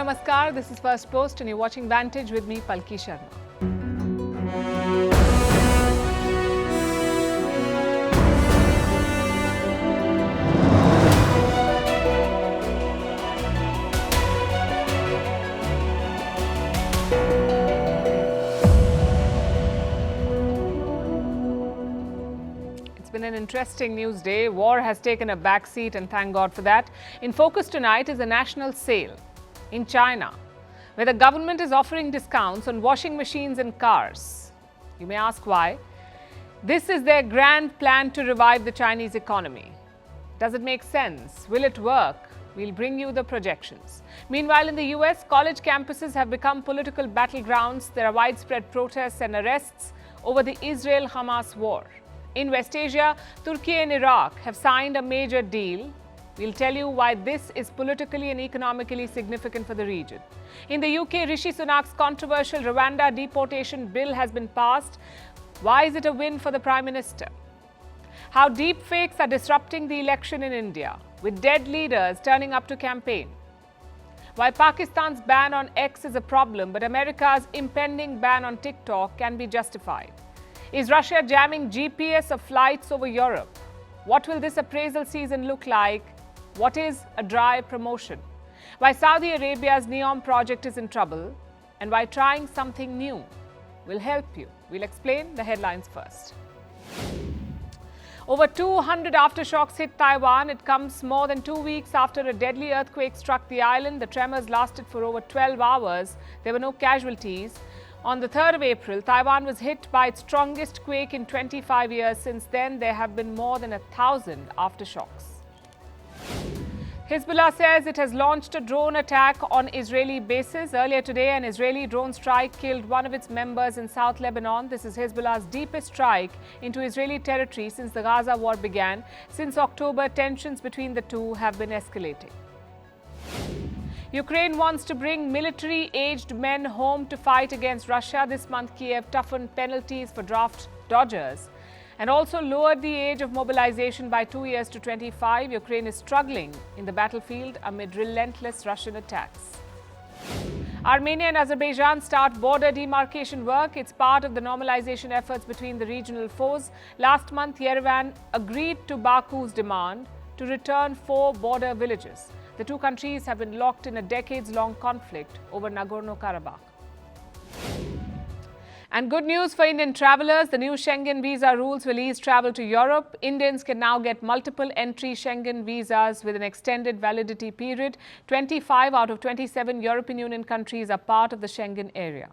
Namaskar, this is Firstpost and you're watching Vantage with me, Palki Sharma. It's been an interesting news day. War has taken a backseat and thank God for that. In focus tonight is a national sale in China, where the government is offering discounts on washing machines and cars. You may ask why. This is their grand plan to revive the Chinese economy. Does it make sense? Will it work? We'll bring you the projections. Meanwhile, in the US, college campuses have become political battlegrounds. There are widespread protests and arrests over the Israel-Hamas war. In West Asia, Turkey and Iraq have signed a major deal. We'll tell you why this is politically and economically significant for the region. In the UK, Rishi Sunak's controversial Rwanda deportation bill has been passed. Why is it a win for the Prime Minister? How deep fakes are disrupting the election in India, with dead leaders turning up to campaign. Why Pakistan's ban on X is a problem, but America's impending ban on TikTok can be justified. Is Russia jamming GPS of flights over Europe? What will this appraisal season look like? What is a dry promotion? Why Saudi Arabia's NEOM project is in trouble and why trying something new will help you. We'll explain the headlines first. Over 200 aftershocks hit Taiwan. It comes more than 2 weeks after a deadly earthquake struck the island. The tremors lasted for over 12 hours. There were no casualties. On the 3rd of April, Taiwan was hit by its strongest quake in 25 years. Since then, there have been more than 1,000 aftershocks. Hezbollah says it has launched a drone attack on Israeli bases. Earlier today, an Israeli drone strike killed one of its members in South Lebanon. This is Hezbollah's deepest strike into Israeli territory since the Gaza war began. Since October, tensions between the two have been escalating. Ukraine wants to bring military-aged men home to fight against Russia. This month, Kiev toughened penalties for draft dodgers and also lowered the age of mobilization by 2 years to 25. Ukraine is struggling in the battlefield amid relentless Russian attacks. Armenia and Azerbaijan start border demarcation work. It's part of the normalization efforts between the regional foes. Last month, Yerevan agreed to Baku's demand to return 4 border villages. The two countries have been locked in a decades-long conflict over Nagorno-Karabakh. And good news for Indian travelers, the new Schengen visa rules will ease travel to Europe. Indians can now get multiple entry Schengen visas with an extended validity period. 25 out of 27 European Union countries are part of the Schengen area.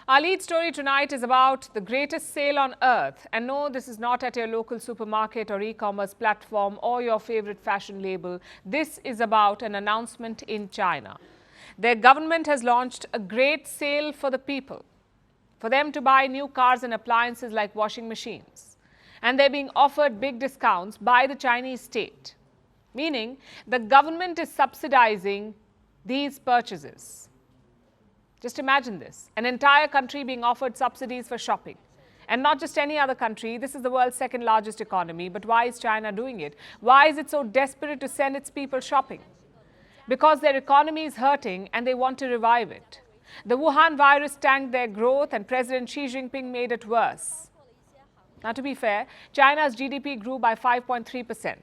Our lead story tonight is about the greatest sale on earth. And no, this is not at your local supermarket or e-commerce platform or your favorite fashion label. This is about an announcement in China. Their government has launched a great sale for the people, for them to buy new cars and appliances like washing machines. And they're being offered big discounts by the Chinese state, meaning the government is subsidizing these purchases. Just imagine this, an entire country being offered subsidies for shopping. And not just any other country, this is the world's second largest economy. But why is China doing it? Why is it so desperate to send its people shopping? Because their economy is hurting and they want to revive it. The Wuhan virus tanked their growth and President Xi Jinping made it worse. Now, to be fair, China's GDP grew by 5.3%.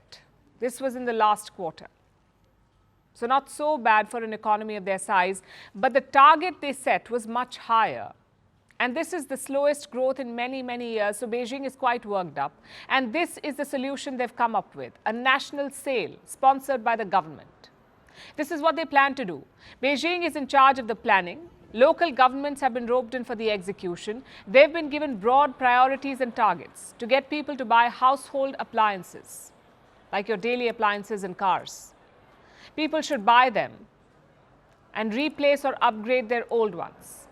This was in the last quarter. So not so bad for an economy of their size, but the target they set was much higher. And this is the slowest growth in many, many years, so Beijing is quite worked up. And this is the solution they've come up with, a national sale sponsored by the government. This is what they plan to do. Beijing is in charge of the planning. Local governments have been roped in for the execution. They've been given broad priorities and targets to get people to buy household appliances, like your daily appliances and cars. People should buy them and replace or upgrade their old ones.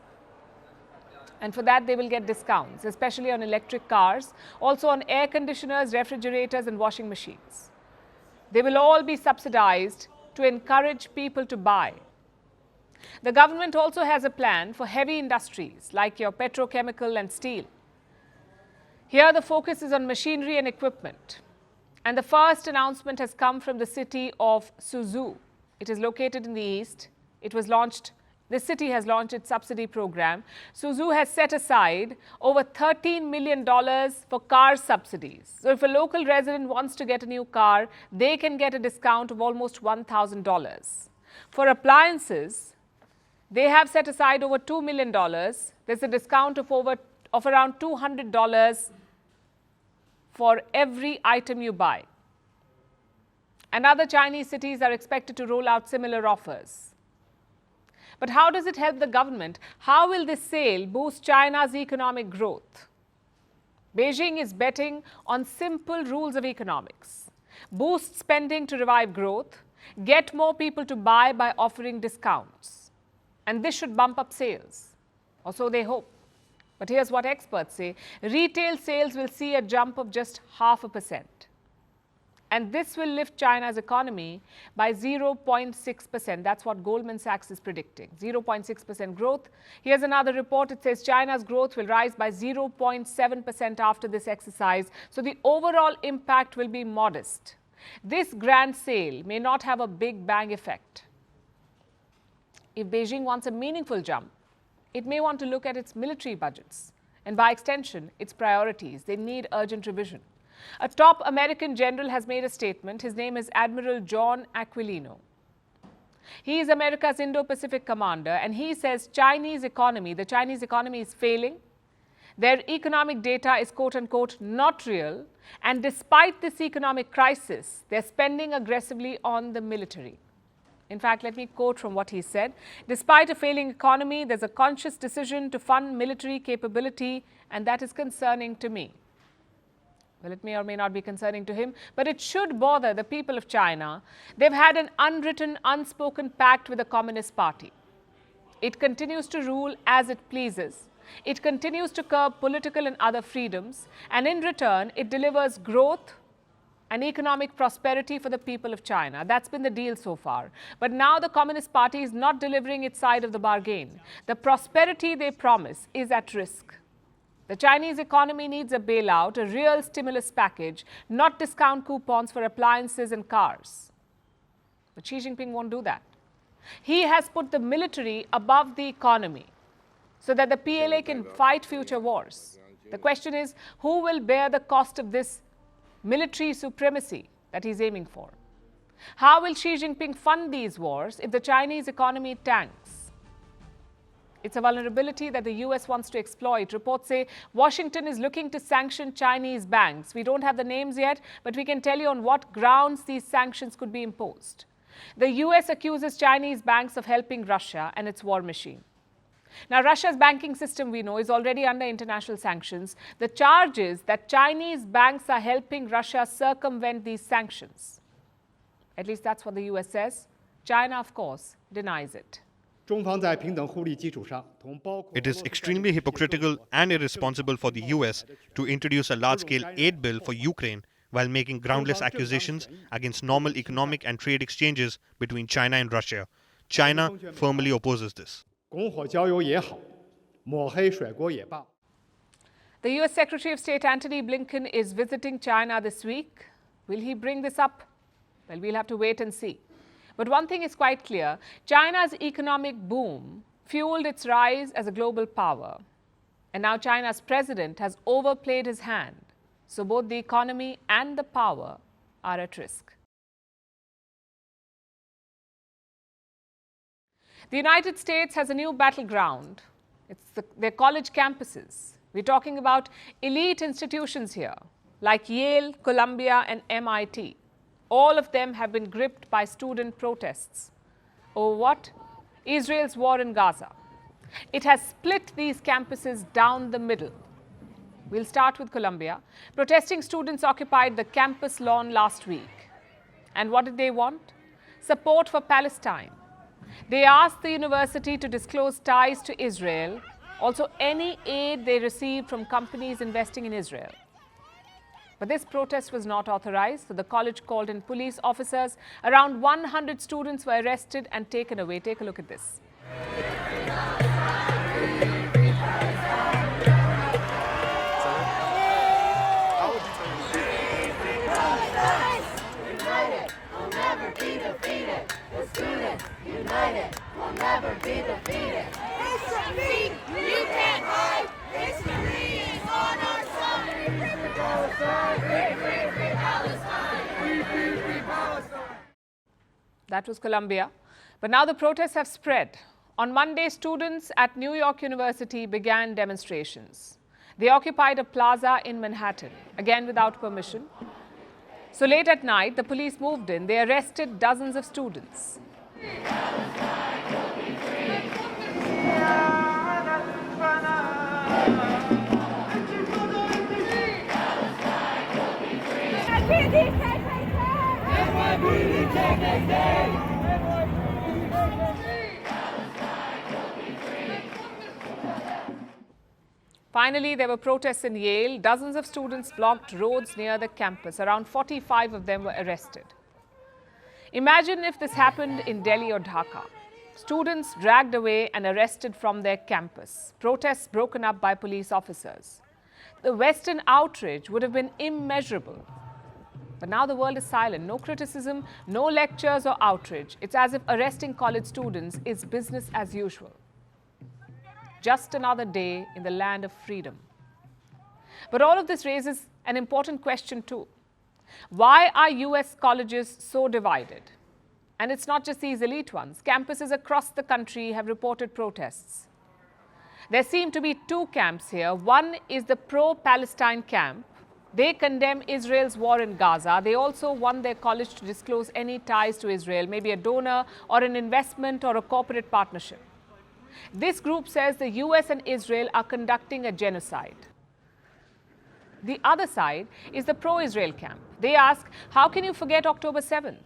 And for that, they will get discounts, especially on electric cars, also on air conditioners, refrigerators, and washing machines. They will all be subsidized to encourage people to buy. The government also has a plan for heavy industries like your petrochemical and steel. Here the focus is on machinery and equipment. And the first announcement has come from the city of Suzhou. It is located in the east. The city has launched its subsidy program. Suzhou has set aside over $13 million for car subsidies. So if a local resident wants to get a new car, they can get a discount of almost $1,000. For appliances, they have set aside over $2 million. There's a discount of around $200 for every item you buy. And other Chinese cities are expected to roll out similar offers. But how does it help the government? How will this sale boost China's economic growth? Beijing is betting on simple rules of economics. Boost spending to revive growth, get more people to buy by offering discounts. And this should bump up sales, or so they hope. But here's what experts say. Retail sales will see a jump of just 0.5%. And this will lift China's economy by 0.6%. That's what Goldman Sachs is predicting, 0.6% growth. Here's another report. It says China's growth will rise by 0.7% after this exercise. So the overall impact will be modest. This grand sale may not have a big bang effect. If Beijing wants a meaningful jump, it may want to look at its military budgets and, by extension, its priorities. They need urgent revision. A top American general has made a statement. His name is Admiral John Aquilino. He is America's Indo-Pacific commander, and he says the Chinese economy is failing. Their economic data is quote-unquote not real, and despite this economic crisis, they're spending aggressively on the military. In fact, let me quote from what he said. Despite a failing economy, there's a conscious decision to fund military capability, and that is concerning to me. Well, it may or may not be concerning to him, but it should bother the people of China. They've had an unwritten, unspoken pact with the Communist Party. It continues to rule as it pleases. It continues to curb political and other freedoms, and in return, it delivers growth and economic prosperity for the people of China. That's been the deal so far. But now the Communist Party is not delivering its side of the bargain. The prosperity they promise is at risk. The Chinese economy needs a bailout, a real stimulus package, not discount coupons for appliances and cars. But Xi Jinping won't do that. He has put the military above the economy so that the PLA can fight future wars. The question is, who will bear the cost of this military supremacy that he's aiming for? How will Xi Jinping fund these wars if the Chinese economy tanks? It's a vulnerability that the US wants to exploit. Reports say Washington is looking to sanction Chinese banks. We don't have the names yet, but we can tell you on what grounds these sanctions could be imposed. The US accuses Chinese banks of helping Russia and its war machine. Now, Russia's banking system, we know, is already under international sanctions. The charge is that Chinese banks are helping Russia circumvent these sanctions. At least that's what the US says. China, of course, denies it. It is extremely hypocritical and irresponsible for the US to introduce a large-scale aid bill for Ukraine while making groundless accusations against normal economic and trade exchanges between China and Russia. China firmly opposes this. The US Secretary of State Antony Blinken is visiting China this week. Will he bring this up? Well, we'll have to wait and see. But one thing is quite clear. China's economic boom fueled its rise as a global power. And now China's president has overplayed his hand. So both the economy and the power are at risk. The United States has a new battleground. It's their college campuses. We're talking about elite institutions here, like Yale, Columbia, and MIT. All of them have been gripped by student protests. Over what? Israel's war in Gaza. It has split these campuses down the middle. We'll start with Columbia. Protesting students occupied the campus lawn last week. And what did they want? Support for Palestine. They asked the university to disclose ties to Israel, also any aid they received from companies investing in Israel. But this protest was not authorized, so the college called in police officers. Around 100 students were arrested and taken away. Take a look at this. united, we'll never be defeated. History, you can't hide. History is on our side. Free Palestine, free Palestine, free Palestine. That was Colombia. But now the protests have spread. On Monday, students at New York University began demonstrations. They occupied a plaza in Manhattan, again without permission. So late at night, the police moved in. They arrested dozens of students. Finally, there were protests in Yale. Dozens of students blocked roads near the campus. Around 45 of them were arrested. Imagine if this happened in Delhi or Dhaka. Students dragged away and arrested from their campus. Protests broken up by police officers. The Western outrage would have been immeasurable. But now the world is silent. No criticism, no lectures or outrage. It's as if arresting college students is business as usual. Just another day in the land of freedom. But all of this raises an important question too. Why are US colleges so divided? And it's not just these elite ones. Campuses across the country have reported protests. There seem to be two camps here. One is the pro-Palestine camp. They condemn Israel's war in Gaza. They also want their college to disclose any ties to Israel, maybe a donor or an investment or a corporate partnership. This group says the US and Israel are conducting a genocide. The other side is the pro-Israel camp. They ask, how can you forget October 7th?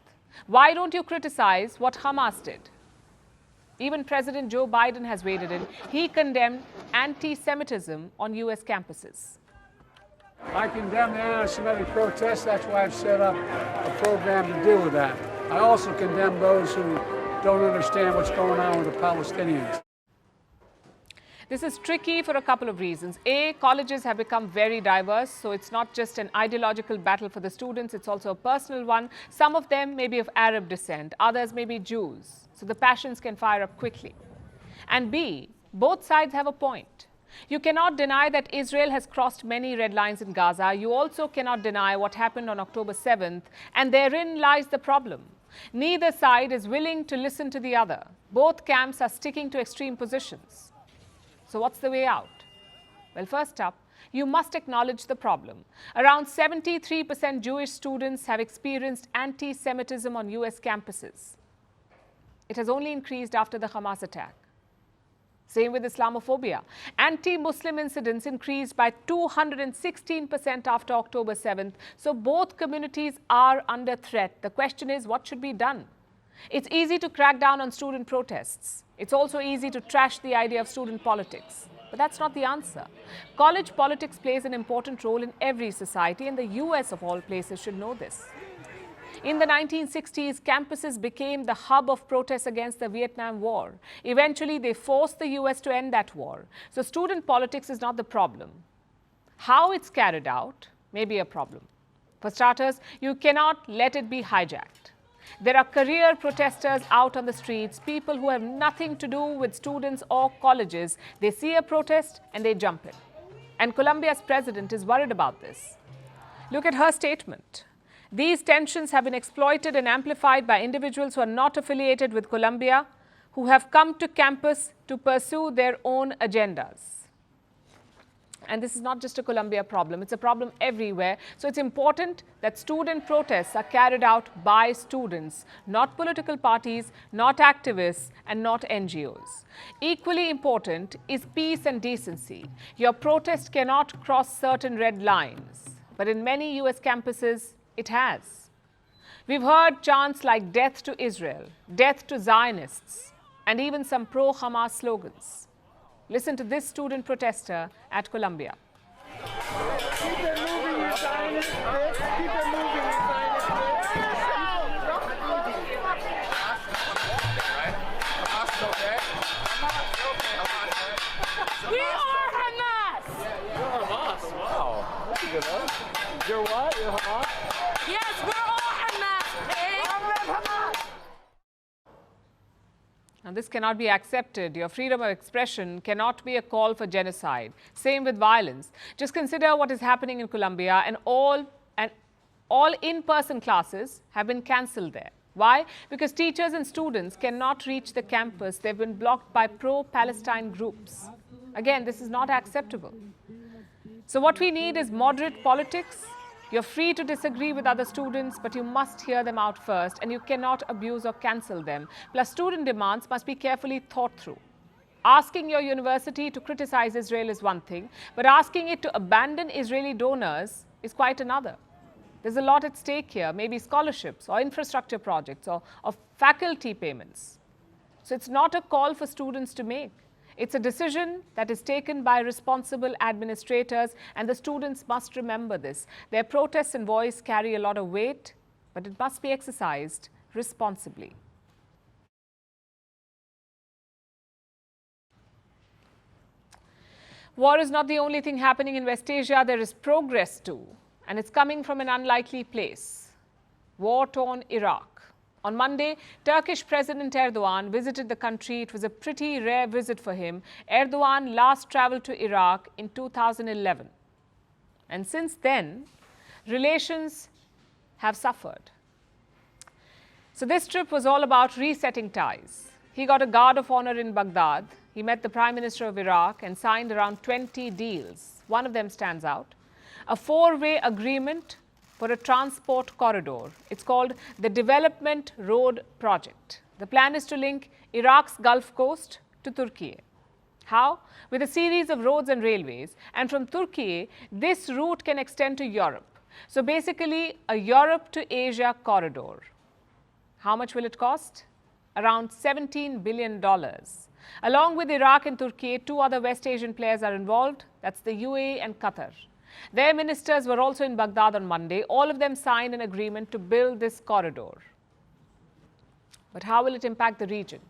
Why don't you criticize what Hamas did? Even President Joe Biden has waded in. He condemned anti-Semitism on US campuses. I condemn the anti-Semitic protests. That's why I've set up a program to deal with that. I also condemn those who don't understand what's going on with the Palestinians. This is tricky for a couple of reasons. A, colleges have become very diverse, so it's not just an ideological battle for the students, it's also a personal one. Some of them may be of Arab descent, others may be Jews, so the passions can fire up quickly. And B, both sides have a point. You cannot deny that Israel has crossed many red lines in Gaza. You also cannot deny what happened on October 7th, and therein lies the problem. Neither side is willing to listen to the other. Both camps are sticking to extreme positions. So what's the way out? Well, first up, you must acknowledge the problem. Around 73% Jewish students have experienced anti-Semitism on US campuses. It has only increased after the Hamas attack. Same with Islamophobia. Anti-Muslim incidents increased by 216% after October 7th. So both communities are under threat. The question is, what should be done? It's easy to crack down on student protests. It's also easy to trash the idea of student politics. But that's not the answer. College politics plays an important role in every society, and the US, of all places, should know this. In the 1960s, campuses became the hub of protests against the Vietnam War. Eventually, they forced the US to end that war. So student politics is not the problem. How it's carried out may be a problem. For starters, you cannot let it be hijacked. There are career protesters out on the streets, people who have nothing to do with students or colleges. They see a protest and they jump in. And Colombia's president is worried about this. Look at her statement. These tensions have been exploited and amplified by individuals who are not affiliated with Colombia, who have come to campus to pursue their own agendas. And this is not just a Colombia problem, it's a problem everywhere. So it's important that student protests are carried out by students, not political parties, not activists, and not NGOs. Equally important is peace and decency. Your protest cannot cross certain red lines, but in many US campuses, it has. We've heard chants like death to Israel, death to Zionists, and even some pro-Hamas slogans. Listen to this student protester at Columbia. Keep it moving, you Zionists. Keep it moving, you Zionists. We are Hamas! You're Hamas, wow. That's a good one. You're what? You're Hamas? Yes, we're all Hamas, okay? And this cannot be accepted. Your freedom of expression cannot be a call for genocide. Same with violence. Just consider what is happening in Colombia, and all in-person classes have been cancelled there. Why? Because teachers and students cannot reach the campus. They've been blocked by pro-Palestine groups. Again, this is not acceptable. So what we need is moderate politics. You're free to disagree with other students, but you must hear them out first, and you cannot abuse or cancel them. Plus, student demands must be carefully thought through. Asking your university to criticize Israel is one thing, but asking it to abandon Israeli donors is quite another. There's a lot at stake here, maybe scholarships or infrastructure projects or faculty payments. So it's not a call for students to make. It's a decision that is taken by responsible administrators, and the students must remember this. Their protests and voice carry a lot of weight, but it must be exercised responsibly. War is not the only thing happening in West Asia. There is progress too, and it's coming from an unlikely place: war-torn Iraq. On Monday, Turkish President Erdogan visited the country. It was a pretty rare visit for him. Erdogan last traveled to Iraq in 2011. And since then, relations have suffered. So this trip was all about resetting ties. He got a guard of honor in Baghdad. He met the Prime Minister of Iraq and signed around 20 deals. One of them stands out: a 4-way agreement for a transport corridor. It's called the Development Road Project. The plan is to link Iraq's Gulf Coast to Turkey. How? With a series of roads and railways. And from Turkey, this route can extend to Europe. So basically, a Europe to Asia corridor. How much will it cost? Around $17 billion. Along with Iraq and Turkey, 2 other West Asian players are involved. That's the UAE and Qatar. Their ministers were also in Baghdad on Monday. All of them signed an agreement to build this corridor. But how will it impact the region?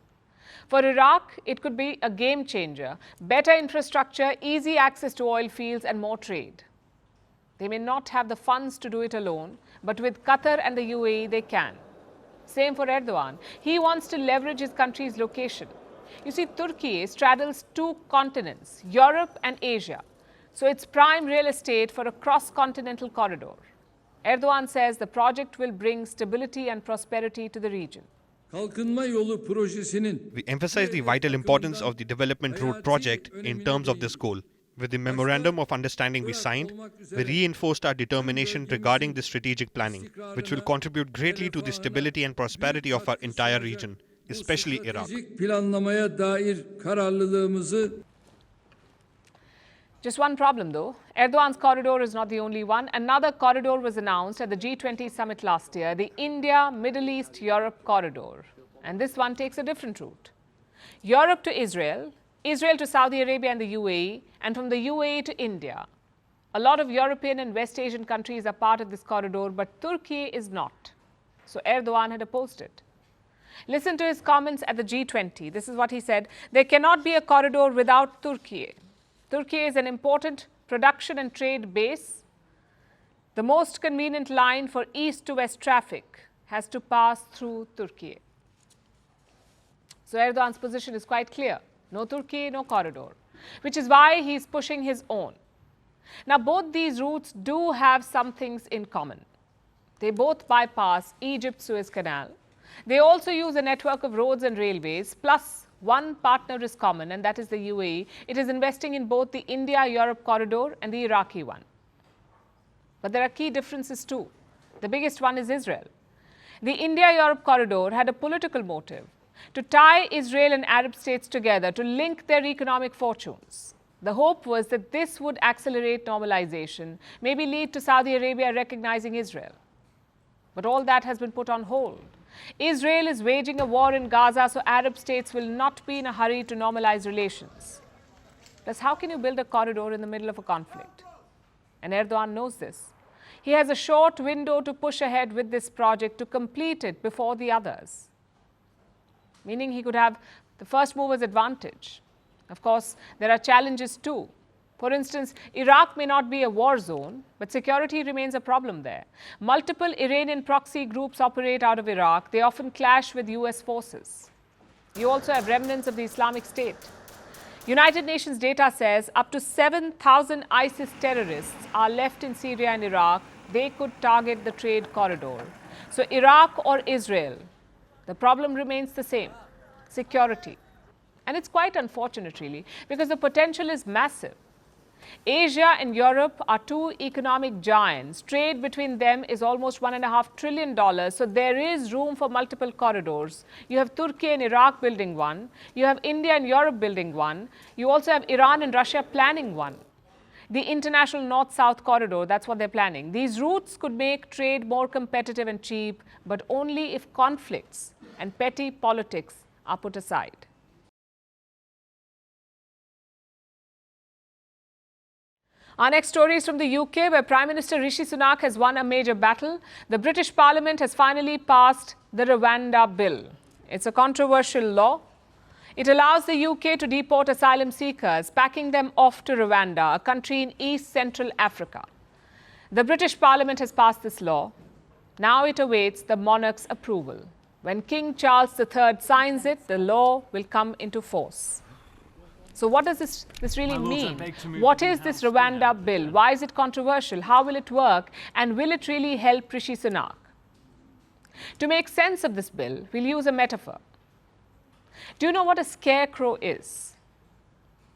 For Iraq, it could be a game changer. Better infrastructure, easy access to oil fields, and more trade. They may not have the funds to do it alone, but with Qatar and the UAE, they can. Same for Erdogan. He wants to leverage his country's location. You see, Turkey straddles 2 continents, Europe and Asia. So it's prime real estate for a cross-continental corridor. Erdogan says the project will bring stability and prosperity to the region. We emphasize the vital importance of the Development Road Project in terms of this goal. With the Memorandum of Understanding we signed, we reinforced our determination regarding the strategic planning, which will contribute greatly to the stability and prosperity of our entire region, especially Iraq. Just one problem though. Erdogan's corridor is not the only one. Another corridor was announced at the G20 summit last year, the India, Middle East, Europe corridor. And this one takes a different route. Europe to Israel, Israel to Saudi Arabia and the UAE, and from the UAE to India. A lot of European and West Asian countries are part of this corridor, but Turkey is not. So Erdogan had opposed it. Listen to his comments at the G20. This is what he said: there cannot be a corridor without Turkey. Turkey is an important production and trade base. The most convenient line for east to west traffic has to pass through Turkey. So Erdogan's position is quite clear: no Turkey, no corridor, which is why he's pushing his own. Now, both these routes do have some things in common. They both bypass Egypt's Suez Canal. They also use a network of roads and railways, plus one partner is common, and that is the UAE. It is investing in both the India-Europe corridor and the Iraqi one. But there are key differences too. The biggest one is Israel. The India-Europe corridor had a political motive: to tie Israel and Arab states together, to link their economic fortunes. The hope was that this would accelerate normalization, maybe lead to Saudi Arabia recognizing Israel. But all that has been put on hold. Israel is waging a war in Gaza, so Arab states will not be in a hurry to normalize relations. Plus, how can you build a corridor in the middle of a conflict? And Erdogan knows this. He has a short window to push ahead with this project, to complete it before the others. Meaning he could have the first mover's advantage. Of course, there are challenges too. For instance, Iraq may not be a war zone, but security remains a problem there. Multiple Iranian proxy groups operate out of Iraq. They often clash with US forces. You also have remnants of the Islamic State. United Nations data says up to 7,000 ISIS terrorists are left in Syria and Iraq. They could target the trade corridor. So Iraq or Israel, the problem remains the same, security. And it's quite unfortunate, really, because the potential is massive. Asia and Europe are two economic giants. Trade between them is almost $1.5 trillion. So there is room for multiple corridors. You have Turkey and Iraq building one. You have India and Europe building one. You also have Iran and Russia planning one. The international north-south corridor, that's what they're planning. These routes could make trade more competitive and cheap, but only if conflicts and petty politics are put aside. Our next story is from the UK, where Prime Minister Rishi Sunak has won a major battle. The British Parliament has finally passed the Rwanda Bill. It's a controversial law. It allows the UK to deport asylum seekers, packing them off to Rwanda, a country in East Central Africa. The British Parliament has passed this law. Now it awaits the monarch's approval. When King Charles III signs it, the law will come into force. So what does this really mean? What is this Rwanda Bill? Why is it controversial? How will it work? And will it really help Rishi Sunak? To make sense of this bill, we'll use a metaphor. Do you know what a scarecrow is?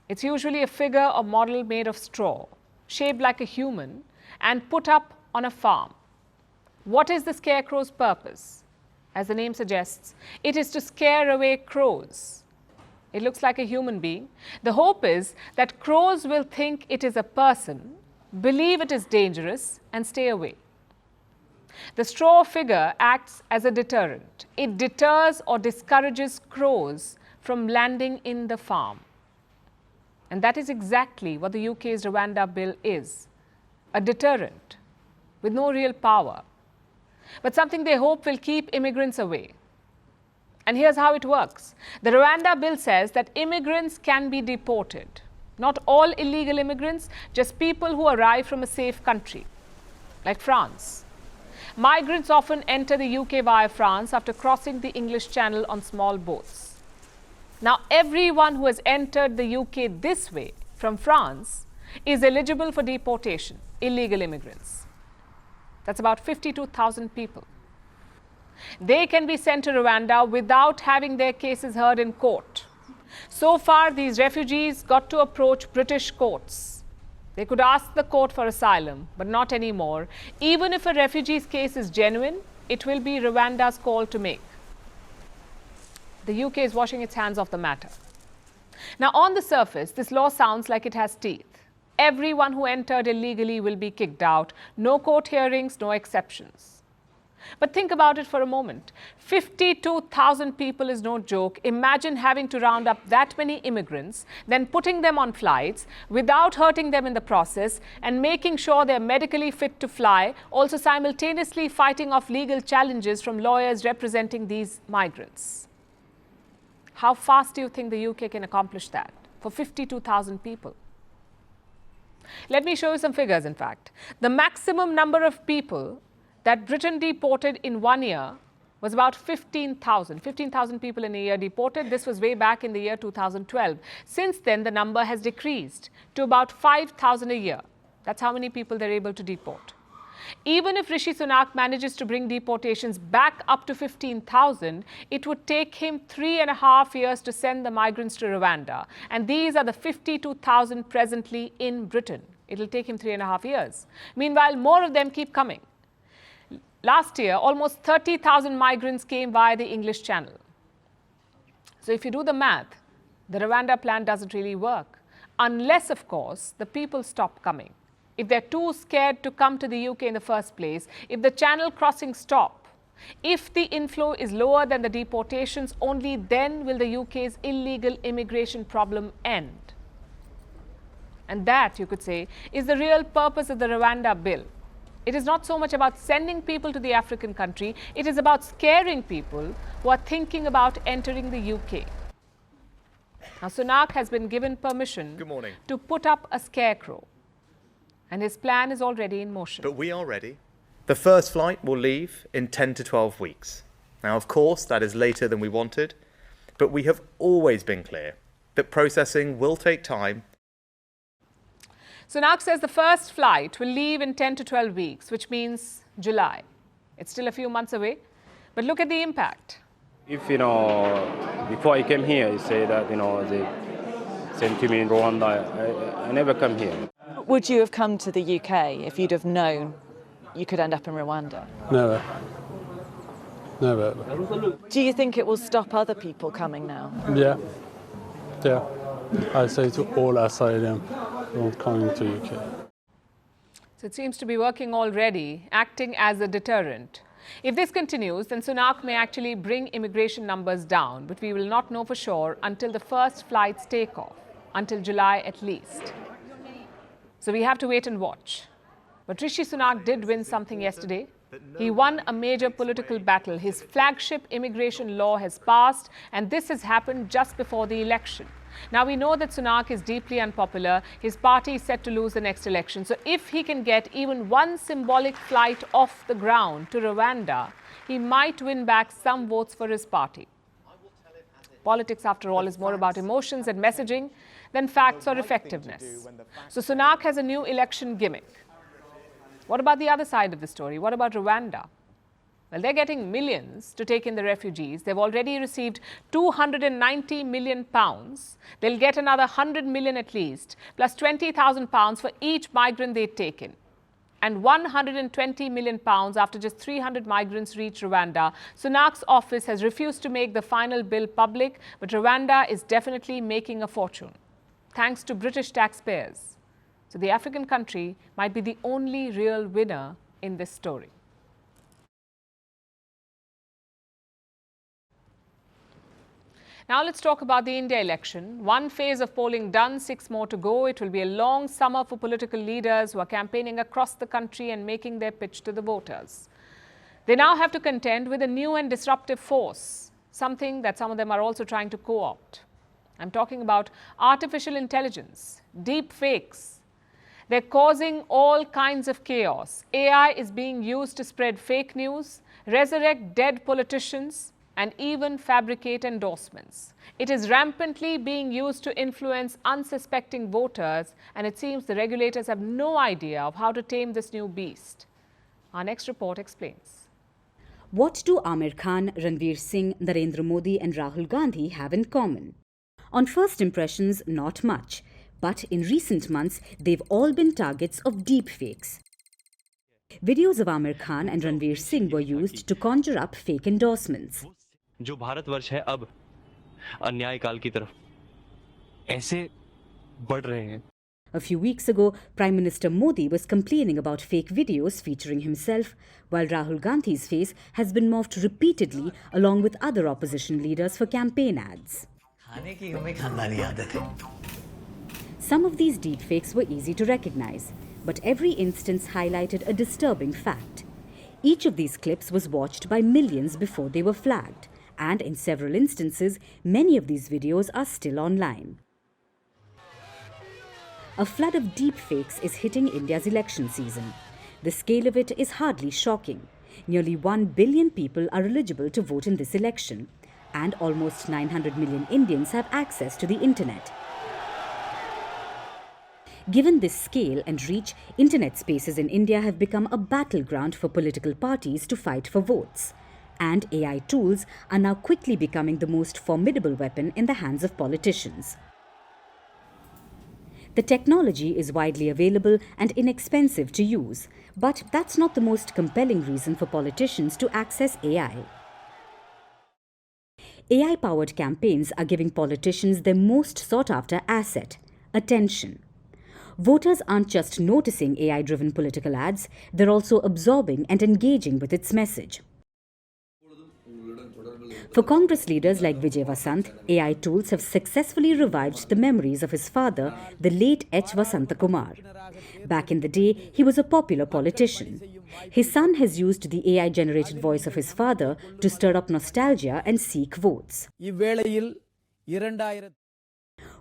It's usually a figure or model made of straw, shaped like a human, and put up on a farm. What is the scarecrow's purpose? As the name suggests, it is to scare away crows. It looks like a human being. The hope is that crows will think it is a person, believe it is dangerous, and stay away. The straw figure acts as a deterrent. It deters or discourages crows from landing in the farm. And that is exactly what the UK's Rwanda Bill is, a deterrent with no real power, but something they hope will keep immigrants away. And here's how it works. The Rwanda Bill says that immigrants can be deported. Not all illegal immigrants, just people who arrive from a safe country, like France. Migrants often enter the UK via France after crossing the English Channel on small boats. Now, everyone who has entered the UK this way, from France, is eligible for deportation, illegal immigrants. That's about 52,000 people. They can be sent to Rwanda without having their cases heard in court. So far, these refugees got to approach British courts. They could ask the court for asylum, but not anymore. Even if a refugee's case is genuine, it will be Rwanda's call to make. The UK is washing its hands of the matter. Now, on the surface, this law sounds like it has teeth. Everyone who entered illegally will be kicked out. No court hearings, no exceptions. But think about it for a moment. 52,000 people is no joke. Imagine having to round up that many immigrants, then putting them on flights without hurting them in the process and making sure they're medically fit to fly, also simultaneously fighting off legal challenges from lawyers representing these migrants. How fast do you think the UK can accomplish that for 52,000 people? Let me show you some figures, in fact. The maximum number of people that Britain deported in 1 year was about 15,000. 15,000 people in a year deported. This was way back in the year 2012. Since then, the number has decreased to about 5,000 a year. That's how many people they're able to deport. Even if Rishi Sunak manages to bring deportations back up to 15,000, it would take him 3.5 years to send the migrants to Rwanda. And these are the 52,000 presently in Britain. It'll take him 3.5 years. Meanwhile, more of them keep coming. Last year, almost 30,000 migrants came via the English Channel. So if you do the math, the Rwanda plan doesn't really work. Unless, of course, the people stop coming. If they're too scared to come to the UK in the first place, if the channel crossings stop, if the inflow is lower than the deportations, only then will the UK's illegal immigration problem end. And that, you could say, is the real purpose of the Rwanda Bill. It is not so much about sending people to the African country, it is about scaring people who are thinking about entering the UK. Now, Sunak has been given permission to put up a scarecrow, and his plan is already in motion. But we are ready. The first flight will leave in 10 to 12 weeks. Now, of course, that is later than we wanted, But we have always been clear that processing will take time. Sunak says the first flight will leave in 10 to 12 weeks, which means July. It's still a few months away, but look at the impact. If, before I came here, you say that, they sent to me in Rwanda, I never come here. Would you have come to the UK if you'd have known you could end up in Rwanda? Never. Never. Do you think it will stop other people coming now? Yeah. Yeah. I say to all asylum, don't come to UK. So it seems to be working already, acting as a deterrent. If this continues, then Sunak may actually bring immigration numbers down, but we will not know for sure until the first flights take off, until July at least. So we have to wait and watch. But Rishi Sunak did win something yesterday. He won a major political battle. His flagship immigration law has passed, and this has happened just before the election. Now, we know that Sunak is deeply unpopular. His party is set to lose the next election. So if he can get even one symbolic flight off the ground to Rwanda, he might win back some votes for his party. Politics, after all, is more about emotions and messaging than facts or effectiveness. So Sunak has a new election gimmick. What about the other side of the story? What about Rwanda? Well, they're getting millions to take in the refugees. They've already received £290 million. They'll get another 100 million at least, plus £20,000 for each migrant they've taken. And £120 million after just 300 migrants reach Rwanda. Sunak's office has refused to make the final bill public, but Rwanda is definitely making a fortune, thanks to British taxpayers. So the African country might be the only real winner in this story. Now let's talk about the India election. One phase of polling done, 6 more to go. It will be a long summer for political leaders who are campaigning across the country and making their pitch to the voters. They now have to contend with a new and disruptive force, something that some of them are also trying to co-opt. I'm talking about artificial intelligence, deep fakes. They're causing all kinds of chaos. AI is being used to spread fake news, resurrect dead politicians, and even fabricate endorsements. It is rampantly being used to influence unsuspecting voters, and it seems the regulators have no idea of how to tame this new beast. Our next report explains. What do Amir Khan, Ranveer Singh, Narendra Modi and Rahul Gandhi have in common? On first impressions, not much. But in recent months, they've all been targets of deepfakes. Videos of Amir Khan and Ranveer Singh were used to conjure up fake endorsements. जो भारतवर्ष है अब अन्याय काल की तरफ ऐसे बढ़ रहे हैं. A few weeks ago, Prime Minister Modi was complaining about fake videos featuring himself, while Rahul Gandhi's face has been morphed repeatedly along with other opposition leaders for campaign ads. Some of these deepfakes were easy to recognize, but every instance highlighted a disturbing fact. Each of these clips was watched by millions before they were flagged, and in several instances, many of these videos are still online. A flood of deepfakes is hitting India's election season. The scale of it is hardly shocking. Nearly 1 billion people are eligible to vote in this election, and almost 900 million Indians have access to the internet. Given this scale and reach, internet spaces in India have become a battleground for political parties to fight for votes. And AI tools are now quickly becoming the most formidable weapon in the hands of politicians. The technology is widely available and inexpensive to use, but that's not the most compelling reason for politicians to access AI. AI-powered campaigns are giving politicians their most sought-after asset, attention. Voters aren't just noticing AI-driven political ads, they're also absorbing and engaging with its message. For Congress leaders like Vijay Vasant, AI tools have successfully revived the memories of his father, the late H. Vasantakumar. Back in the day, he was a popular politician. His son has used the AI-generated voice of his father to stir up nostalgia and seek votes.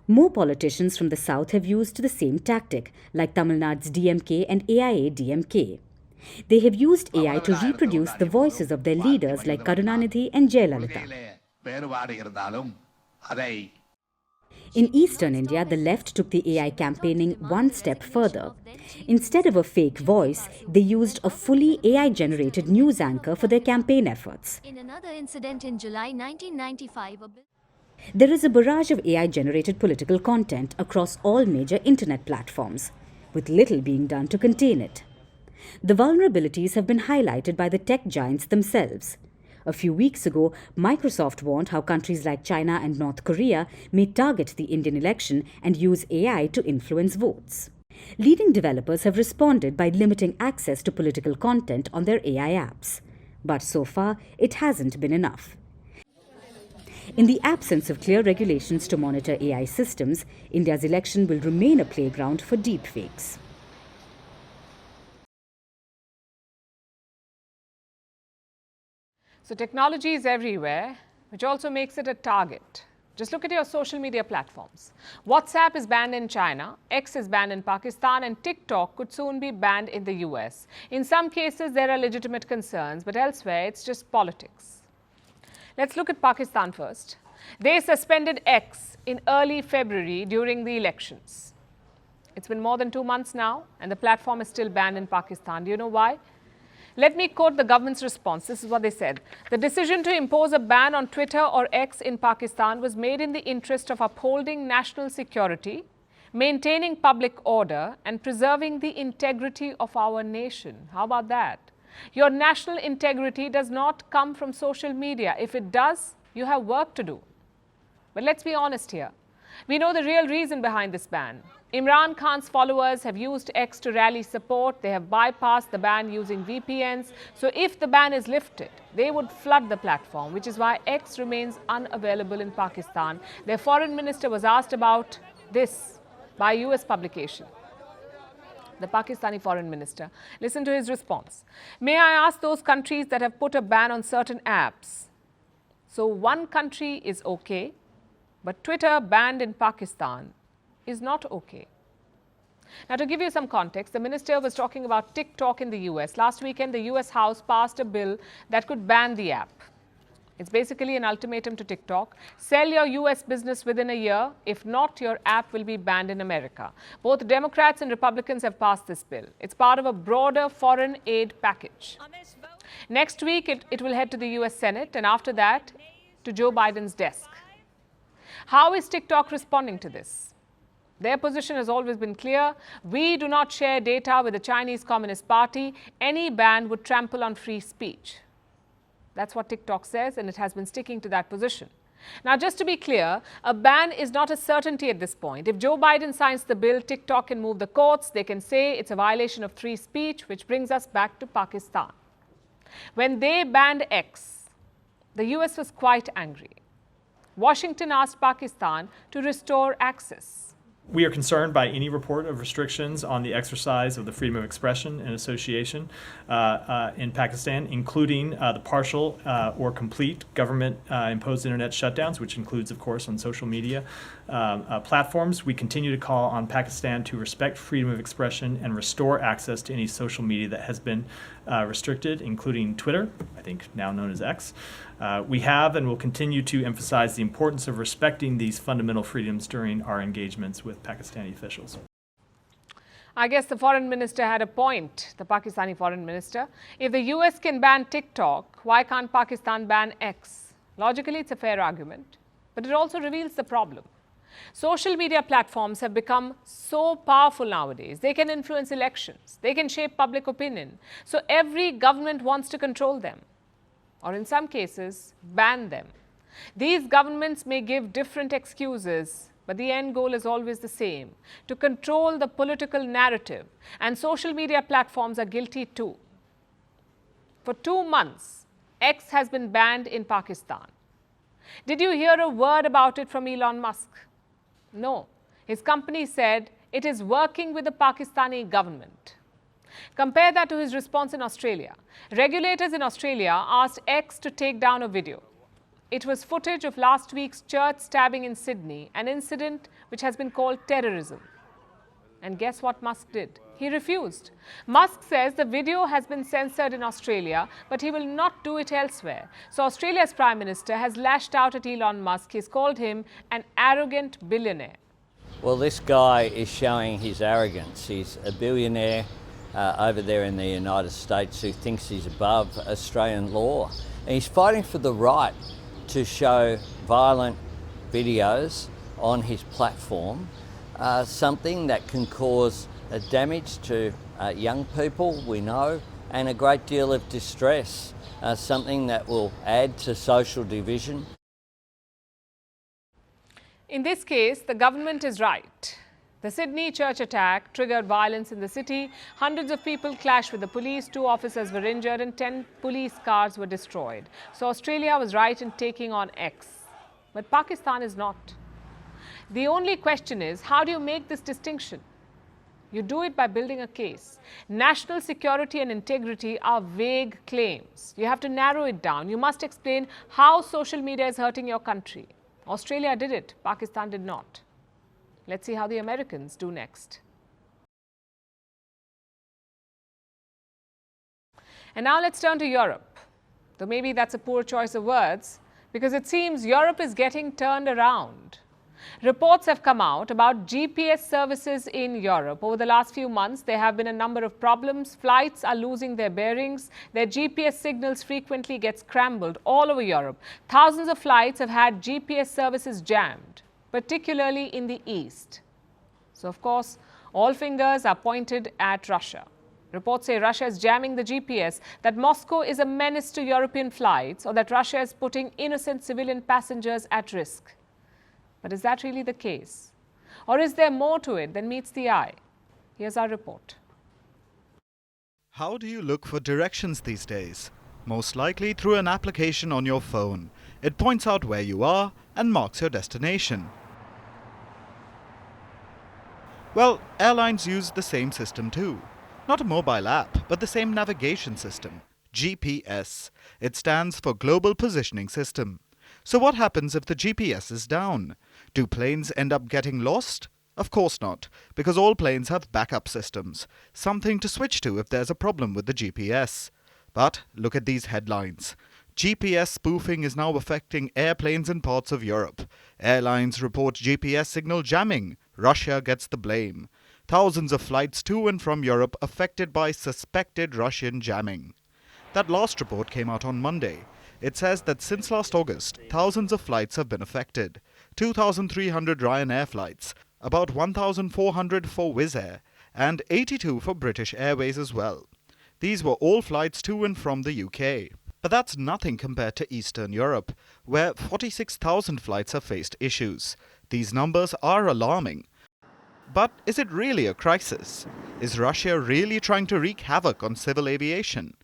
More politicians from the south have used the same tactic, like Tamil Nadu's DMK and AIA-DMK. They have used AI to reproduce the voices of their leaders like Karunanidhi and Jayalalitha. In eastern India, the left took the AI campaigning one step further. Instead of a fake voice, they used a fully AI-generated news anchor for their campaign efforts. In another incident in July 1995, There is a barrage of AI-generated political content across all major internet platforms, with little being done to contain it. The vulnerabilities have been highlighted by the tech giants themselves. A few weeks ago, Microsoft warned how countries like China and North Korea may target the Indian election and use AI to influence votes. Leading developers have responded by limiting access to political content on their AI apps. But so far, it hasn't been enough. In the absence of clear regulations to monitor AI systems, India's election will remain a playground for deepfakes. So technology is everywhere, which also makes it a target. Just look at your social media platforms. WhatsApp is banned in China, X is banned in Pakistan, and TikTok could soon be banned in the US. In some cases, there are legitimate concerns, but elsewhere, it's just politics. Let's look at Pakistan first. They suspended X in early February during the elections. It's been more than 2 months now, and the platform is still banned in Pakistan. Do you know why? Let me quote the government's response. This is what they said. The decision to impose a ban on Twitter or X in Pakistan was made in the interest of upholding national security, maintaining public order, and preserving the integrity of our nation. How about that? Your national integrity does not come from social media. If it does, you have work to do. But let's be honest here. We know the real reason behind this ban. Imran Khan's followers have used X to rally support. They have bypassed the ban using VPNs. So if the ban is lifted, they would flood the platform, which is why X remains unavailable in Pakistan. Their foreign minister was asked about this by a US publication. The Pakistani foreign minister. Listen to his response. May I ask those countries that have put a ban on certain apps? So one country is okay, but Twitter banned in Pakistan is not okay. Now, to give you some context, the minister was talking about TikTok in the US. Last weekend, the US House passed a bill that could ban the app. It's basically an ultimatum to TikTok. Sell your US business within a year. If not, your app will be banned in America. Both Democrats and Republicans have passed this bill. It's part of a broader foreign aid package. Next week, it will head to the US Senate, and after that, to Joe Biden's desk. How is TikTok responding to this? Their position has always been clear. We do not share data with the Chinese Communist Party. Any ban would trample on free speech. That's what TikTok says, and it has been sticking to that position. Now, just to be clear, a ban is not a certainty at this point. If Joe Biden signs the bill, TikTok can move the courts. They can say it's a violation of free speech, which brings us back to Pakistan. When they banned X, the US was quite angry. Washington asked Pakistan to restore access. We are concerned by any report of restrictions on the exercise of the freedom of expression and association in Pakistan, including the partial or complete government-imposed internet shutdowns, which includes, of course, on social media platforms. We continue to call on Pakistan to respect freedom of expression and restore access to any social media that has been restricted, including Twitter, I think now known as X. We have and will continue to emphasize the importance of respecting these fundamental freedoms during our engagements with Pakistani officials. I guess the foreign minister had a point, the Pakistani foreign minister. If the US can ban TikTok, why can't Pakistan ban X? Logically, it's a fair argument, but it also reveals the problem. Social media platforms have become so powerful nowadays. They can influence elections. They can shape public opinion. So every government wants to control them, or in some cases, ban them. These governments may give different excuses, but the end goal is always the same, to control the political narrative. And social media platforms are guilty too. For 2 months, X has been banned in Pakistan. Did you hear a word about it from Elon Musk? No. His company said it is working with the Pakistani government. Compare that to his response in Australia. Regulators in Australia asked X to take down a video. It was footage of last week's church stabbing in Sydney, an incident which has been called terrorism. And guess what Musk did? He refused. Musk says the video has been censored in Australia, but he will not do it elsewhere. So Australia's Prime Minister has lashed out at Elon Musk. He's called him an arrogant billionaire. Well, this guy is showing his arrogance. He's a billionaire over there in the United States who thinks he's above Australian law. And he's fighting for the right to show violent videos on his platform, something that can cause damage to young people, we know, and a great deal of distress, something that will add to social division. In this case, the government is right. The Sydney church attack triggered violence in the city. Hundreds of people clashed with the police, 2 officers were injured and 10 police cars were destroyed. So Australia was right in taking on X. But Pakistan is not. The only question is, how do you make this distinction? You do it by building a case. National security and integrity are vague claims. You have to narrow it down. You must explain how social media is hurting your country. Australia did it, Pakistan did not. Let's see how the Americans do next. And now let's turn to Europe. Though maybe that's a poor choice of words, because it seems Europe is getting turned around. Reports have come out about GPS services in Europe. Over the last few months, there have been a number of problems. Flights are losing their bearings. Their GPS signals frequently get scrambled all over Europe. Thousands of flights have had GPS services jammed, particularly in the east. So, of course, all fingers are pointed at Russia. Reports say Russia is jamming the GPS, that Moscow is a menace to European flights, or that Russia is putting innocent civilian passengers at risk. But is that really the case? Or is there more to it than meets the eye? Here's our report. How do you look for directions these days? Most likely through an application on your phone. It points out where you are and marks your destination. Well, airlines use the same system too. Not a mobile app, but the same navigation system, GPS. It stands for Global Positioning System. So what happens if the GPS is down? Do planes end up getting lost? Of course not, because all planes have backup systems, something to switch to if there's a problem with the GPS. But look at these headlines. GPS spoofing is now affecting airplanes in parts of Europe. Airlines report GPS signal jamming. Russia gets the blame. Thousands of flights to and from Europe affected by suspected Russian jamming. That last report came out on Monday. It says that since last August, thousands of flights have been affected. 2,300 Ryanair flights, about 1,400 for Wizz Air, and 82 for British Airways as well. These were all flights to and from the UK. But that's nothing compared to Eastern Europe, where 46,000 flights have faced issues. These numbers are alarming. But is it really a crisis? Is Russia really trying to wreak havoc on civil aviation?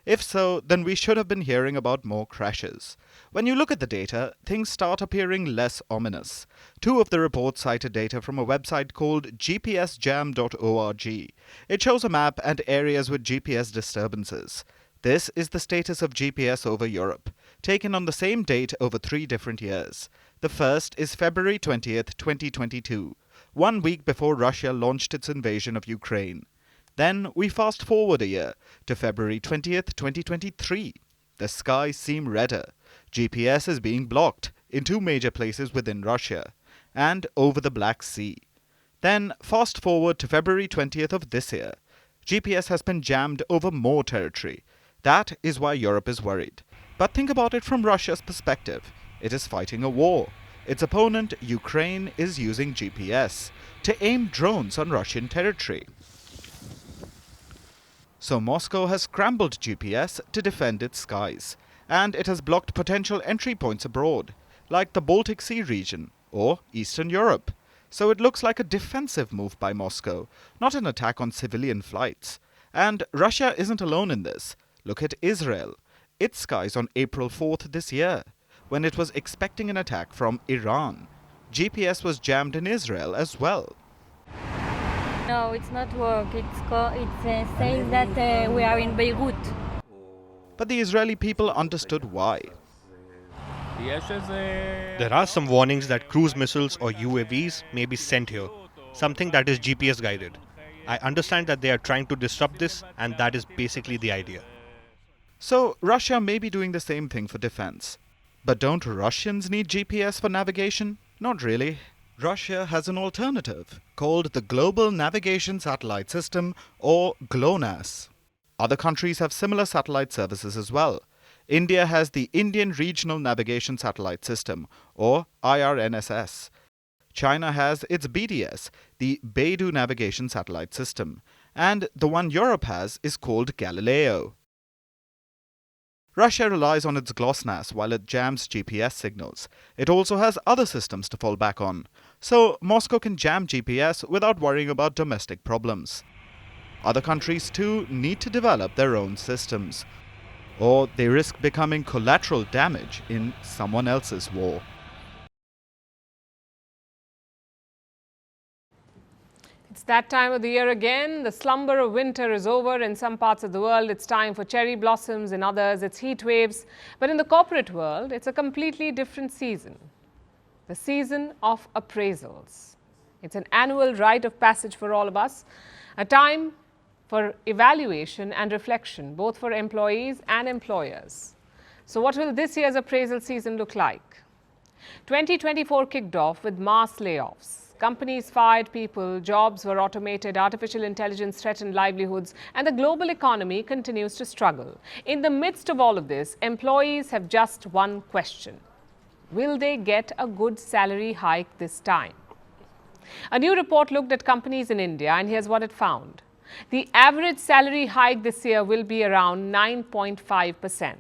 If so, then we should have been hearing about more crashes. When you look at the data, things start appearing less ominous. 2 of the reports cited data from a website called gpsjam.org. It shows a map and areas with GPS disturbances. This is the status of GPS over Europe, taken on the same date over 3 different years. The first is February 20th, 2022, 1 week before Russia launched its invasion of Ukraine. Then we fast forward a year to February 20th, 2023. The skies seem redder. GPS is being blocked in 2 major places within Russia and over the Black Sea. Then fast forward to February 20th of this year. GPS has been jammed over more territory. That is why Europe is worried. But think about it from Russia's perspective. It is fighting a war. Its opponent, Ukraine, is using GPS to aim drones on Russian territory. So Moscow has scrambled GPS to defend its skies, and it has blocked potential entry points abroad, like the Baltic Sea region or Eastern Europe. So it looks like a defensive move by Moscow, not an attack on civilian flights. And Russia isn't alone in this. Look at Israel. Its skies on April 4th this year, when it was expecting an attack from Iran. GPS was jammed in Israel as well. No, it's not work. It's saying that we are in Beirut. But the Israeli people understood why. There are some warnings that cruise missiles or UAVs may be sent here. something that is GPS guided. I understand that they are trying to disrupt this, and that is basically the idea. So, Russia may be doing the same thing for defense. But don't Russians need GPS for navigation? Not really. Russia has an alternative called the Global Navigation Satellite System, or GLONASS. Other countries have similar satellite services as well. India has the Indian Regional Navigation Satellite System, or IRNSS. China has its BDS, the Beidou Navigation Satellite System. And the one Europe has is called Galileo. Russia relies on its GLONASS while it jams GPS signals. It also has other systems to fall back on. So Moscow can jam GPS without worrying about domestic problems. Other countries too need to develop their own systems, or they risk becoming collateral damage in someone else's war. It's that time of the year again. The slumber of winter is over. In some parts of the world, it's time for cherry blossoms. In others, it's heat waves. But in the corporate world, it's a completely different season. The season of appraisals. It's an annual rite of passage for all of us. A time for evaluation and reflection, both for employees and employers. So what will this year's appraisal season look like? 2024 kicked off with mass layoffs. Companies fired people, jobs were automated, artificial intelligence threatened livelihoods, and the global economy continues to struggle. In the midst of all of this, employees have just one question. Will they get a good salary hike this time? A new report looked at companies in India, and here's what it found. The average salary hike this year will be around 9.5%.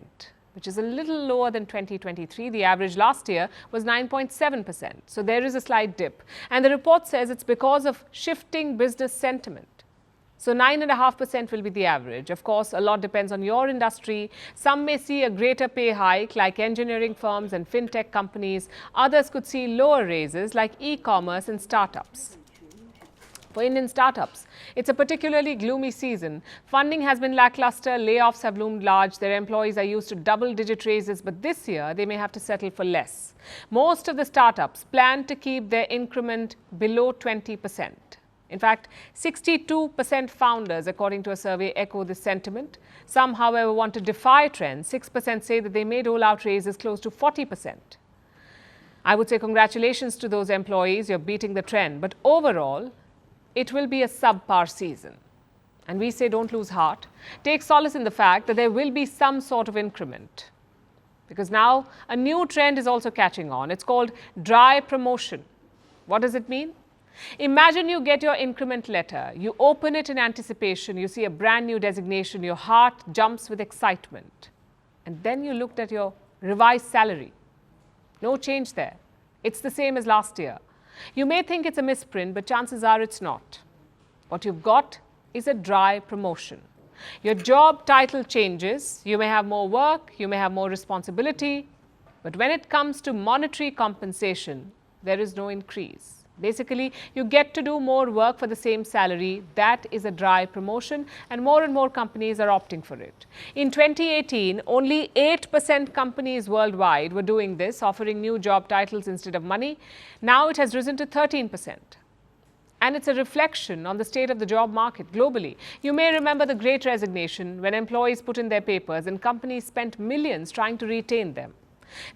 which is a little lower than 2023. The average last year was 9.7%. So there is a slight dip. And the report says it's because of shifting business sentiment. So 9.5% will be the average. Of course, a lot depends on your industry. Some may see a greater pay hike like engineering firms and fintech companies. Others could see lower raises like e-commerce and startups. For Indian startups, it's a particularly gloomy season. Funding has been lackluster, layoffs have loomed large, their employees are used to double-digit raises, but this year they may have to settle for less. Most of the startups plan to keep their increment below 20%. In fact, 62% founders, according to a survey, echo this sentiment. Some, however, want to defy trends. 6% say that they may dole out raises close to 40%. I would say congratulations to those employees, you're beating the trend. But overall, it will be a subpar season. And we say don't lose heart. Take solace in the fact that there will be some sort of increment. Because now a new trend is also catching on. It's called dry promotion. What does it mean? Imagine you get your increment letter. You open it in anticipation. You see a brand new designation. Your heart jumps with excitement. And then you looked at your revised salary. No change there. It's the same as last year. You may think it's a misprint, but chances are it's not. What you've got is a dry promotion. Your job title changes, you may have more work, you may have more responsibility, but when it comes to monetary compensation, there is no increase. Basically, you get to do more work for the same salary. That is a dry promotion, and more companies are opting for it. In 2018, only 8% companies worldwide were doing this, offering new job titles instead of money. Now it has risen to 13%. And it's a reflection on the state of the job market globally. You may remember the Great Resignation, when employees put in their papers and companies spent millions trying to retain them.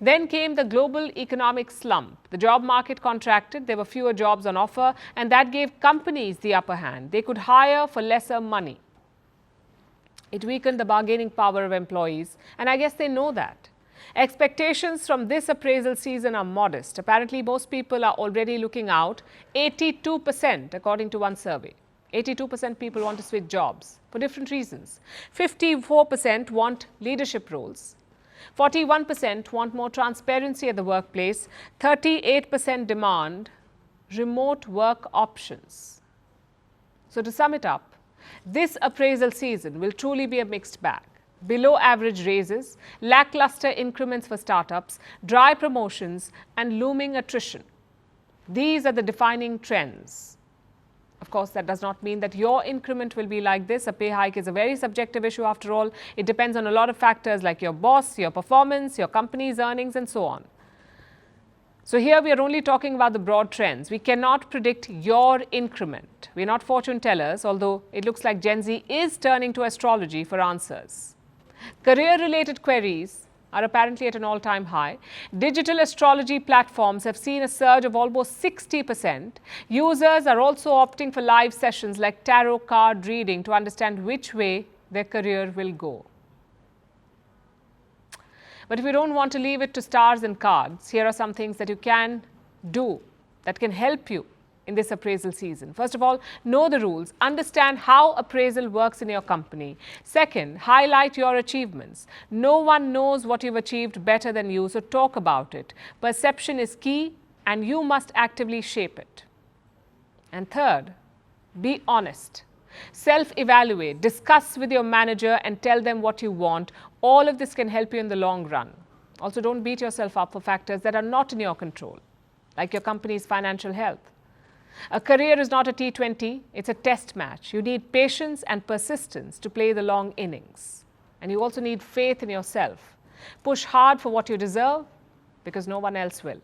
Then came the global economic slump. The job market contracted, there were fewer jobs on offer, and that gave companies the upper hand. They could hire for lesser money. It weakened the bargaining power of employees, and I guess they know that. Expectations from this appraisal season are modest. Apparently, most people are already looking out. 82%, according to one survey. 82% people want to switch jobs for different reasons. 54% want leadership roles. 41% want more transparency at the workplace. 38% demand remote work options. So to sum it up, this appraisal season will truly be a mixed bag. Below average raises, lackluster increments for startups, dry promotions, and looming attrition. These are the defining trends. Of course, that does not mean that your increment will be like this. A pay hike is a very subjective issue after all. It depends on a lot of factors like your boss, your performance, your company's earnings, and so on. So here we are only talking about the broad trends. We cannot predict your increment. We're not fortune tellers, although it looks like Gen Z is turning to astrology for answers. Career-related queries are apparently at an all-time high. Digital astrology platforms have seen a surge of almost 60%. Users are also opting for live sessions like tarot card reading to understand which way their career will go. But if you don't want to leave it to stars and cards, here are some things that you can do that can help you in this appraisal season. First of all, know the rules. Understand how appraisal works in your company. Second, highlight your achievements. No one knows what you've achieved better than you, so talk about it. Perception is key and you must actively shape it. And third, be honest. Self-evaluate, discuss with your manager and tell them what you want. All of this can help you in the long run. Also, don't beat yourself up for factors that are not in your control, like your company's financial health. A career is not a T20, it's a test match. You need patience and persistence to play the long innings. And you also need faith in yourself. Push hard for what you deserve because no one else will.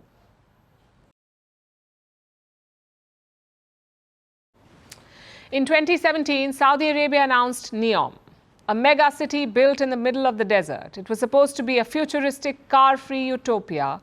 In 2017, Saudi Arabia announced NEOM, a mega city built in the middle of the desert. It was supposed to be a futuristic, car-free utopia,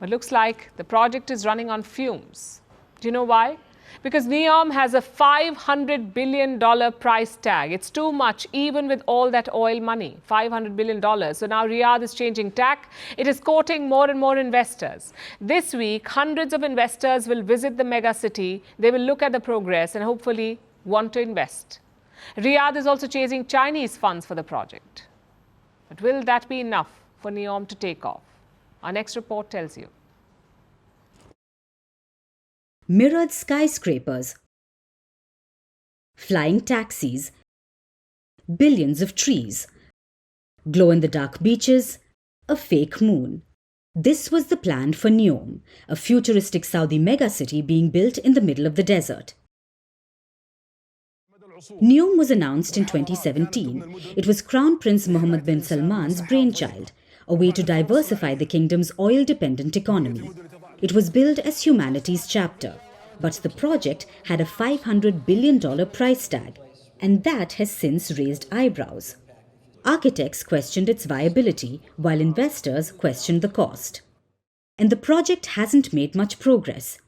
but looks like the project is running on fumes. Do you know why? Because NEOM has a $500 billion price tag. It's too much, even with all that oil money, $500 billion. So now Riyadh is changing tack. It is courting more and more investors. This week, hundreds of investors will visit the mega city. They will look at the progress and hopefully want to invest. Riyadh is also chasing Chinese funds for the project. But will that be enough for NEOM to take off? Our next report tells you. Mirrored skyscrapers, flying taxis, billions of trees, glow-in-the-dark beaches, a fake moon. This was the plan for NEOM, a futuristic Saudi megacity being built in the middle of the desert. NEOM was announced in 2017. It was Crown Prince Mohammed bin Salman's brainchild, a way to diversify the kingdom's oil-dependent economy. It was billed as humanity's chapter, but the project had a $500 billion price tag, and that has since raised eyebrows. Architects questioned its viability, while investors questioned the cost. And the project hasn't made much progress.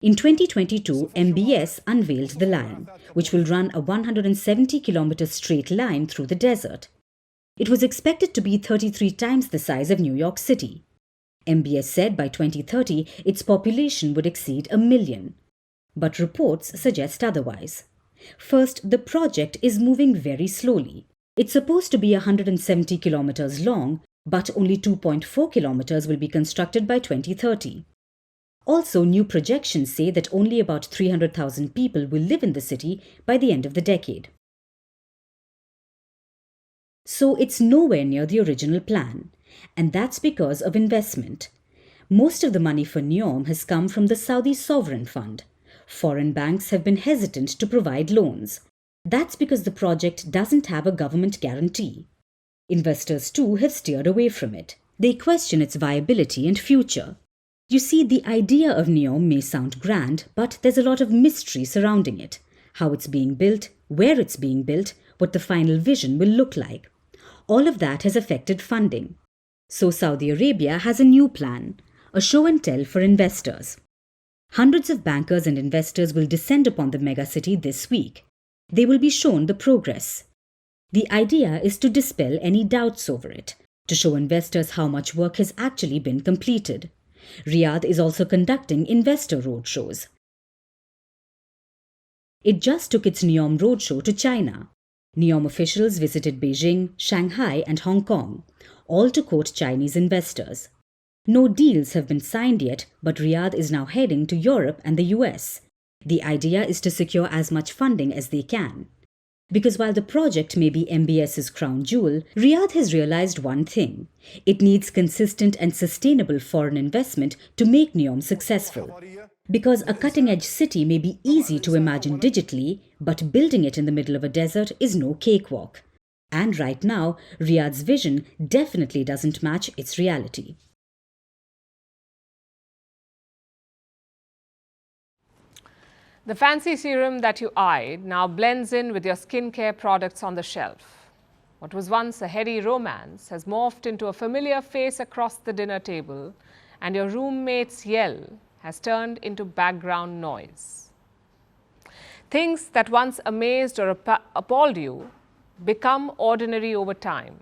In 2022, MBS unveiled the Lion, which will run a 170-kilometer straight line through the desert. It was expected to be 33 times the size of New York City. MBS said by 2030, its population would exceed 1 million. But reports suggest otherwise. First, the project is moving very slowly. It's supposed to be 170 kilometers long, but only 2.4 kilometers will be constructed by 2030. Also, new projections say that only about 300,000 people will live in the city by the end of the decade. So it's nowhere near the original plan. And that's because of investment. Most of the money for NEOM has come from the Saudi Sovereign Fund. Foreign banks have been hesitant to provide loans. That's because the project doesn't have a government guarantee. Investors too have steered away from it. They question its viability and future. You see, the idea of NEOM may sound grand, but there's a lot of mystery surrounding it. How it's being built, where it's being built, what the final vision will look like. All of that has affected funding. So Saudi Arabia has a new plan, a show and tell for investors. Hundreds of bankers and investors will descend upon the megacity this week. They will be shown the progress. The idea is to dispel any doubts over it, to show investors how much work has actually been completed. Riyadh is also conducting investor roadshows. It just took its NEOM roadshow to China. NEOM officials visited Beijing, Shanghai and Hong Kong, all to court Chinese investors. No deals have been signed yet, but Riyadh is now heading to Europe and the US. The idea is to secure as much funding as they can. Because while the project may be MBS's crown jewel, Riyadh has realized one thing. It needs consistent and sustainable foreign investment to make NEOM successful. Because a cutting-edge city may be easy to imagine digitally, but building it in the middle of a desert is no cakewalk. And right now, Riyadh's vision definitely doesn't match its reality. The fancy serum that you eyed now blends in with your skincare products on the shelf. What was once a heady romance has morphed into a familiar face across the dinner table, and your roommate's yell has turned into background noise. Things that once amazed or appalled you become ordinary over time.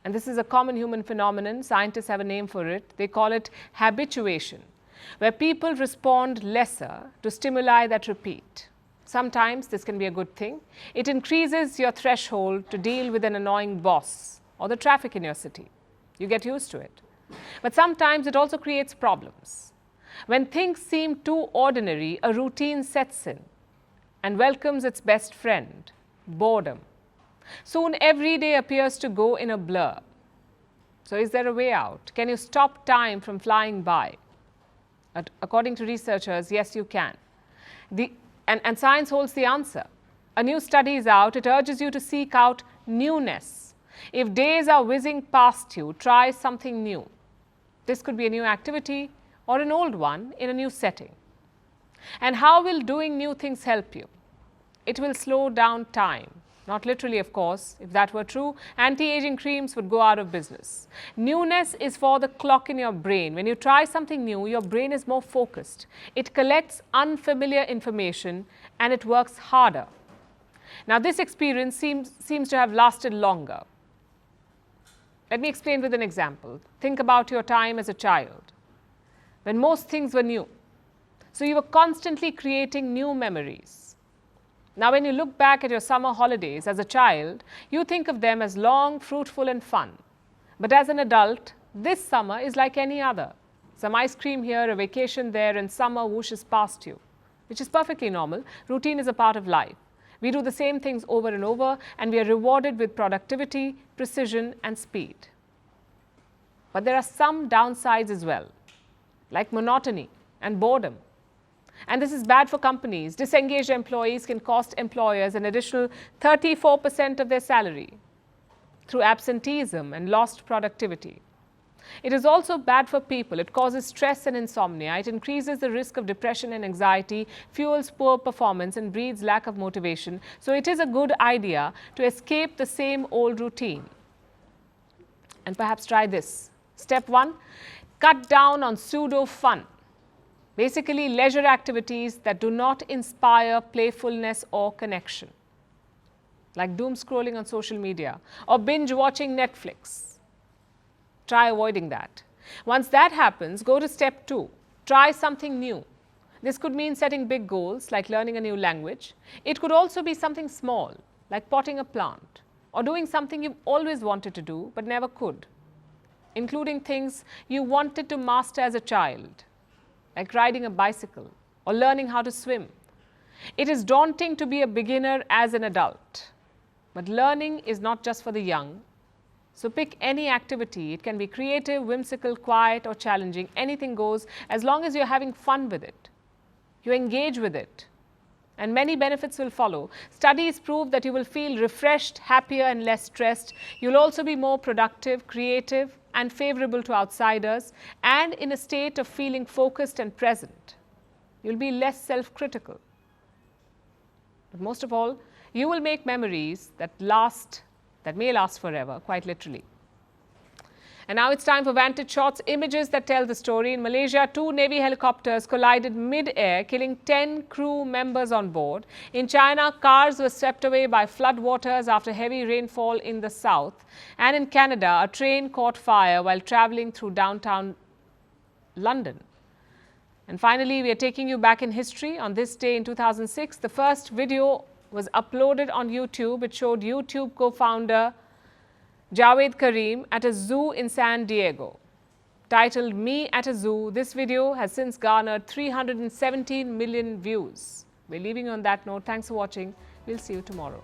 And this is a common human phenomenon. Scientists have a name for it. They call it habituation, where people respond lesser to stimuli that repeat. Sometimes this can be a good thing. It increases your threshold to deal with an annoying boss or the traffic in your city. You get used to it. But sometimes it also creates problems. When things seem too ordinary, a routine sets in and welcomes its best friend, boredom. Soon every day appears to go in a blur. So is there a way out? Can you stop time from flying by? According to researchers, yes, you can. And science holds the answer. A new study is out. It urges you to seek out newness. If days are whizzing past you, try something new. This could be a new activity or an old one in a new setting. And how will doing new things help you? It will slow down time. Not literally, of course. If that were true, anti-aging creams would go out of business. Newness is for the clock in your brain. When you try something new, your brain is more focused. It collects unfamiliar information and it works harder. Now, this experience seems to have lasted longer. Let me explain with an example. Think about your time as a child, when most things were new. So you were constantly creating new memories. Now, when you look back at your summer holidays as a child, you think of them as long, fruitful and fun. But as an adult, this summer is like any other. Some ice cream here, a vacation there, and summer whooshes past you, which is perfectly normal. Routine is a part of life. We do the same things over and over, and we are rewarded with productivity, precision and speed. But there are some downsides as well, like monotony and boredom. And this is bad for companies. Disengaged employees can cost employers an additional 34% of their salary through absenteeism and lost productivity. It is also bad for people. It causes stress and insomnia. It increases the risk of depression and anxiety, fuels poor performance, and breeds lack of motivation. So it is a good idea to escape the same old routine. And perhaps try this. Step 1, cut down on pseudo fun. Basically, leisure activities that do not inspire playfulness or connection, like doom scrolling on social media or binge watching Netflix. Try avoiding that. Once that happens, go to step 2. Try something new. This could mean setting big goals, like learning a new language. It could also be something small, like potting a plant, or doing something you've always wanted to do but never could, including things you wanted to master as a child, like riding a bicycle or learning how to swim. It is daunting to be a beginner as an adult, but learning is not just for the young. So pick any activity. It can be creative, whimsical, quiet or challenging. Anything goes as long as you're having fun with it. You engage with it, and many benefits will follow. Studies prove that you will feel refreshed, happier and less stressed. You'll also be more productive, creative and favorable to outsiders, and in a state of feeling focused and present. You'll be less self-critical. But most of all, you will make memories that may last forever, quite literally. And now it's time for Vantage Shots, images that tell the story. In Malaysia, 2 Navy helicopters collided mid-air, killing 10 crew members on board. In China, cars were swept away by floodwaters after heavy rainfall in the south. And in Canada, a train caught fire while traveling through downtown London. And finally, we are taking you back in history. On this day in 2006, the first video was uploaded on YouTube. It showed YouTube co-founder Javed Karim at a zoo in San Diego. Titled Me at a Zoo, this video has since garnered 317 million views. We're leaving you on that note. Thanks for watching. We'll see you tomorrow.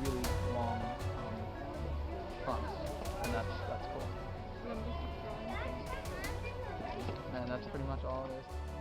Really long promise, and that's and that's pretty much all it is.